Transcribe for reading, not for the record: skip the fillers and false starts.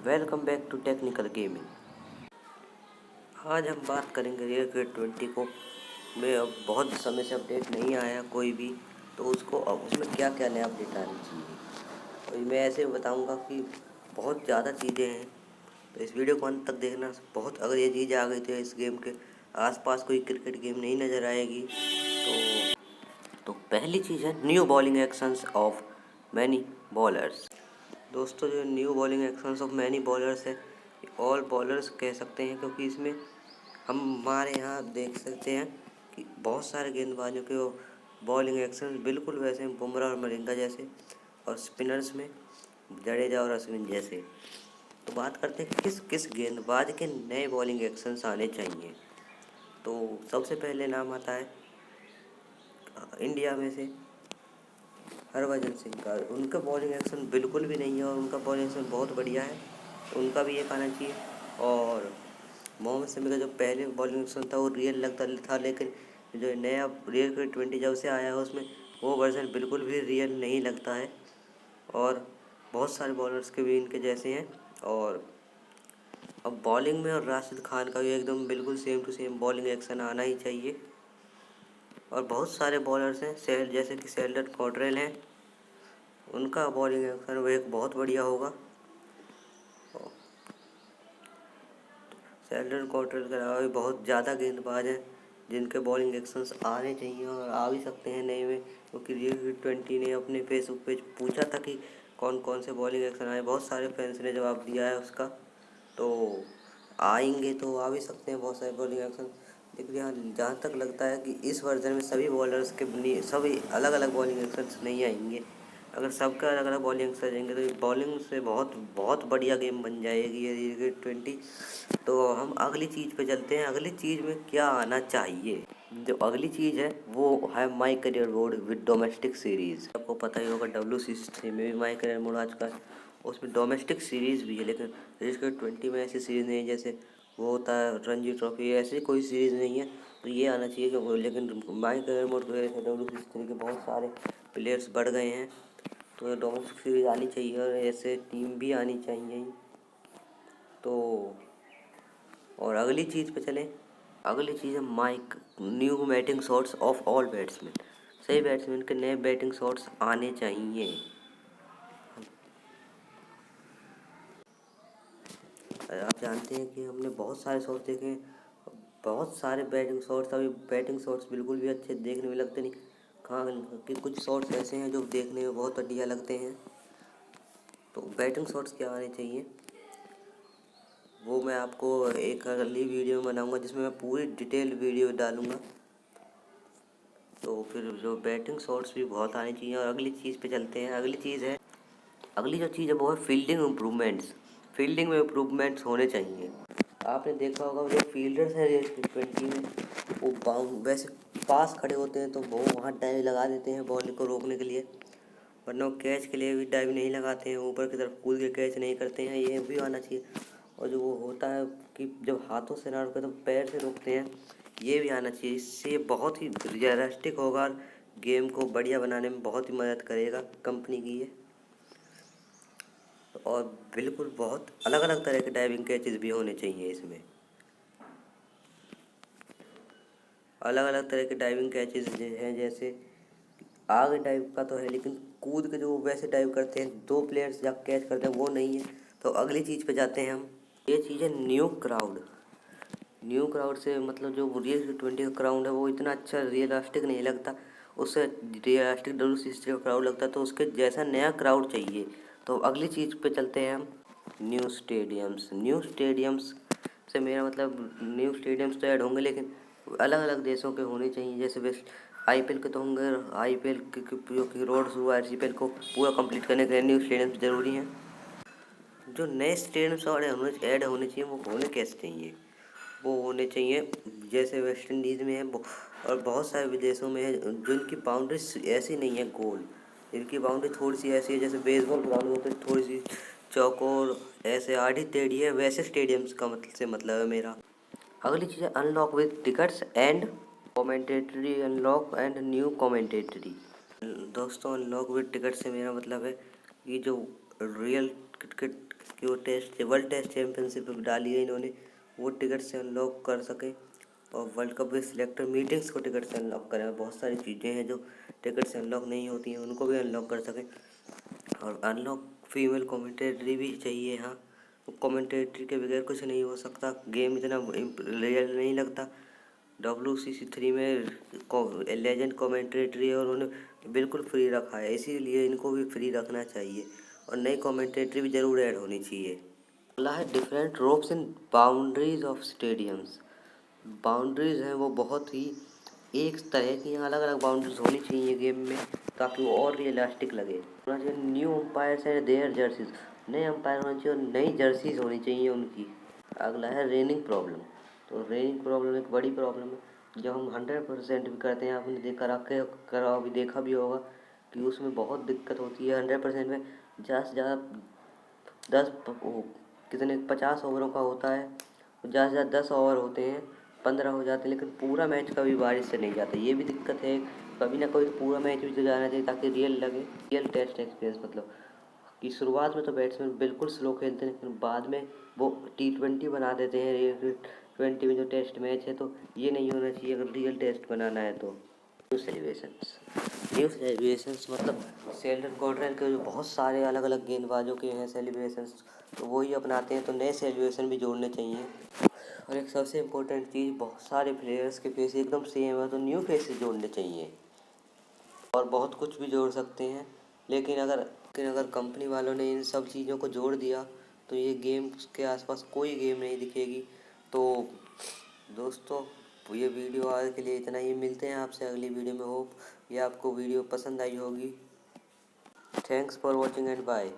Welcome back to technical gaming. आज हम बात करेंगे रियल क्रिकेट 20 को में अब बहुत समय से अपडेट नहीं आया कोई भी, तो उसको अब उसमें क्या क्या नया अपडेट आनी चाहिए। तो मैं ऐसे बताऊंगा कि बहुत ज़्यादा चीज़ें हैं, तो इस वीडियो को अंत तक देखना। बहुत अगर ये चीज़ें आ गई तो इस गेम के आसपास कोई क्रिकेट गेम नहीं नज़र आएगी। तो पहली चीज़ है new bowling actions of many bowlers. दोस्तों, जो new bowling actions of many bowlers है, ऑल बॉलर्स कह सकते हैं, क्योंकि इसमें हम हमारे यहाँ देख सकते हैं कि बहुत सारे गेंदबाजों के बॉलिंग एक्शंस बिल्कुल वैसे हैं, बुमराह और मलिंगा जैसे, और स्पिनर्स में जडेजा और अश्विन जैसे। तो बात करते हैं किस किस गेंदबाज के नए बॉलिंग एक्शंस आने चाहिए। तो सबसे पहले नाम आता है इंडिया में से हरभजन सिंह का। उनका बॉलिंग एक्शन बिल्कुल भी नहीं है और उनका बॉलिंग एक्शन बहुत बढ़िया है, तो उनका भी एक आना चाहिए। और मोहम्मद शमी का जो पहले बॉलिंग एक्शन था वो रियल लगता था, लेकिन जो नया रियल क्रिकेट 20 जब से आया है उसमें वो वर्जन बिल्कुल भी रियल नहीं लगता है, और बहुत सारे बॉलर्स के भी इनके जैसे हैं। और अब बॉलिंग में और राशिद खान का भी एकदम बिल्कुल same to same bowling action आना ही चाहिए। और बहुत सारे बॉलर्स हैं जैसे कि शेल्डन कॉट्रेल हैं, उनका बॉलिंग एक्शन वो एक बहुत बढ़िया होगा। शेल्डन कॉट्रेल के अलावा भी बहुत ज़्यादा गेंदबाज हैं जिनके बॉलिंग एक्शंस आने चाहिए और आ भी सकते हैं नए में, क्योंकि रियल 20 ने अपने फेसबुक पेज पूछा था कि कौन कौन से बॉलिंग एक्शन आए। बहुत सारे फैंस ने जवाब दिया है उसका, तो आएंगे तो आ भी सकते हैं बहुत सारे बॉलिंग एक्शन। लेकिन यहाँ जहाँ तक लगता है कि इस वर्जन में सभी बॉलर्स के सभी अलग अलग बॉलिंग एक्शंस नहीं आएंगे। अगर सबका अलग अलग बॉलिंग एक्शन आएंगे तो बॉलिंग से बहुत बहुत बढ़िया गेम बन जाएगी ये क्रिकेट 20। तो हम अगली चीज़ पे चलते हैं। अगली चीज़ में क्या आना चाहिए? जो अगली चीज़ है वो है my career mode with domestic series. आपको पता ही होगा WCC में भी माई करियर मोड आ चुका है, उसमें डोमेस्टिक सीरीज़ भी है। लेकिन क्रिकेट 20 में ऐसी सीरीज़ नहीं है जैसे वो होता है रणजी ट्रॉफी, ऐसी कोई सीरीज़ नहीं है, तो ये आना चाहिए कि। लेकिन माई करियर मोड की वजह से WCC के बहुत सारे प्लेयर्स बढ़ गए हैं, तो डोमेस्टिक सीरीज़ आनी चाहिए और ऐसे टीम भी आनी चाहिए। तो और अगली चीज़ पे चलें। अगली चीज़ है make new batting shots of all batsman. सही बैट्समैन के नए बैटिंग शॉट्स आने चाहिए। आप जानते हैं कि हमने बहुत सारे शॉट्स देखे हैं, बहुत सारे बैटिंग शॉट्स, अभी बैटिंग शॉट्स बिल्कुल भी अच्छे देखने में लगते नहीं। कहाँ कि कुछ शॉट्स ऐसे हैं जो देखने में बहुत बढ़िया लगते हैं। तो बैटिंग शॉट्स क्या आने चाहिए वो मैं आपको एक अगली वीडियो में बनाऊंगा, जिसमें मैं पूरी डिटेल वीडियो डालूंगा। तो फिर जो बैटिंग शॉट्स भी बहुत आनी चाहिए। और अगली चीज़ पे चलते हैं। अगली जो चीज़ है वो है फील्डिंग इम्प्रूवमेंट्स। फील्डिंग में इम्प्रूवमेंट्स होने चाहिए। आपने देखा होगा जो फील्डर्स हैं रेस 20 में, वो बाउंड वैसे पास खड़े होते हैं तो वो वहाँ डाइव लगा देते हैं बॉल को रोकने के लिए, वरना वो कैच के लिए भी डाइव नहीं लगाते हैं, ऊपर की तरफ कूद के कैच नहीं करते हैं। ये भी आना चाहिए। और जो वो होता है कि जब हाथों से ना रोके तो पैर से रोकते हैं, ये भी आना चाहिए। इससे बहुत ही रियलिस्टिक होगा और गेम को बढ़िया बनाने में बहुत ही मदद करेगा कंपनी की ये। और बिल्कुल बहुत अलग अलग तरह के डाइविंग कैचेस भी होने चाहिए इसमें। अलग अलग तरह के डाइविंग कैचेस हैं, जैसे आगे डाइव का तो है, लेकिन कूद के जो वैसे डाइव करते हैं दो प्लेयर्स जब कैच करते हैं वो नहीं है। तो अगली चीज़ पे जाते हैं हम। ये चीज़ है न्यू क्राउड। न्यू क्राउड से मतलब जो रियल 20 का क्राउड है वो इतना अच्छा रियलिस्टिक नहीं लगता, उससे रियलिस्टिक WCC का क्राउड लगता है, तो उसके जैसा नया क्राउड चाहिए। तो अगली चीज़ पे चलते हैं हम। New stadiums. न्यू स्टेडियम्स से मेरा मतलब न्यू स्टेडियम्स तो ऐड होंगे, लेकिन अलग अलग देशों के होने चाहिए। जैसे वेस्ट IPL के तो होंगे, IPL के जो कि रोड शुरू IPL को पूरा कंप्लीट करने के लिए न्यू स्टेडियम्स ज़रूरी हैं। जो नए स्टेडियम्स ऐड होने चाहिए वो होने कैसे चाहिए? वो होने चाहिए जैसे वेस्ट इंडीज़ में है और बहुत सारे विदेशों में है, जिनकी बाउंड्री ऐसी नहीं है गोल, इनकी बाउंड्री थोड़ी सी ऐसी है जैसे बेसबॉल ग्राउंड होते हैं थोड़ी सी चौकोर, ऐसे आड़ी टेढ़ी है, वैसे स्टेडियम्स का मतलब है मेरा। अगली चीज़ है unlock with tickets and commentary. Unlock and new commentary. दोस्तों, अनलॉक विद टिकट से मेरा मतलब है कि जो रियल क्रिकेट कि वो टेस्ट वर्ल्ड टेस्ट चैम्पियनशिप डाली है इन्होंने, वो टिकट से अनलॉक कर सकें और वर्ल्ड कप में सिलेक्टर मीटिंग्स को टिकट से अनलॉक करें। बहुत सारी चीज़ें हैं जो टिकट से अनलॉक नहीं होती हैं, उनको भी अनलॉक कर सकें। और अनलॉक फीमेल कमेंटेटरी भी चाहिए। हाँ, कमेंटेटरी के बगैर कुछ नहीं हो सकता, गेम इतना रियल नहीं लगता। WCC3 में लेजेंड कमेंटेटरी है और उन्होंने बिल्कुल फ्री रखा है, इसीलिए इनको भी फ्री रखना चाहिए और नई कमेंटेटरी भी ज़रूर ऐड होनी चाहिए। अगला है different ropes in boundaries of stadiums. Boundaries हैं वो बहुत ही एक तरह की अलग अलग बाउंड्रीज होनी चाहिए गेम में, ताकि वो और रियलिस्टिक लगे। होना चाहिए new umpires and their jerseys, नए अंपायर होने चाहिए और नई जर्सीज होनी चाहिए उनकी। अगला है रेनिंग प्रॉब्लम। तो रेनिंग प्रॉब्लम एक बड़ी प्रॉब्लम है। जब हम 100% भी करते हैं, आपने देखा भी होगा कि उसमें बहुत दिक्कत होती है। 100% में ज़्यादा से ज़्यादा 50 ओवरों का होता है, ज़्यादा से ज़्यादा 10 ओवर होते हैं, 15 हो जाते हैं, लेकिन पूरा मैच कभी बारिश से नहीं जाता। ये भी दिक्कत है। कभी ना कभी तो पूरा मैच भी तो जाना चाहिए ताकि रियल लगे, रियल टेस्ट एक्सपीरियंस। मतलब कि शुरुआत में तो बैट्समैन बिल्कुल स्लो खेलते हैं, लेकिन बाद में वो T20 बना देते हैं। 20 में जो टेस्ट मैच है, तो ये नहीं होना चाहिए अगर रियल टेस्ट बनाना है तो। न्यू सेलिब्रेशंस मतलब शेल्डन कॉर्ड्रेल के जो बहुत सारे अलग अलग गेंदबाजों के हैं सेलिब्रेशंस, तो वही अपनाते हैं, तो नए सेलिब्रेशन भी जोड़ने चाहिए। और एक सबसे इम्पोर्टेंट चीज़, बहुत सारे प्लेयर्स के फेस एकदम सेम है, तो न्यू फेसेस जोड़ने चाहिए। और बहुत कुछ भी जोड़ सकते हैं, लेकिन अगर कंपनी वालों ने इन सब चीज़ों को जोड़ दिया तो ये गेम के आसपास कोई गेम नहीं दिखेगी। तो दोस्तों, ये वीडियो आज के लिए इतना ही। मिलते हैं आपसे अगली वीडियो में। होप ये आपको वीडियो पसंद आई होगी। Thanks for watching and bye.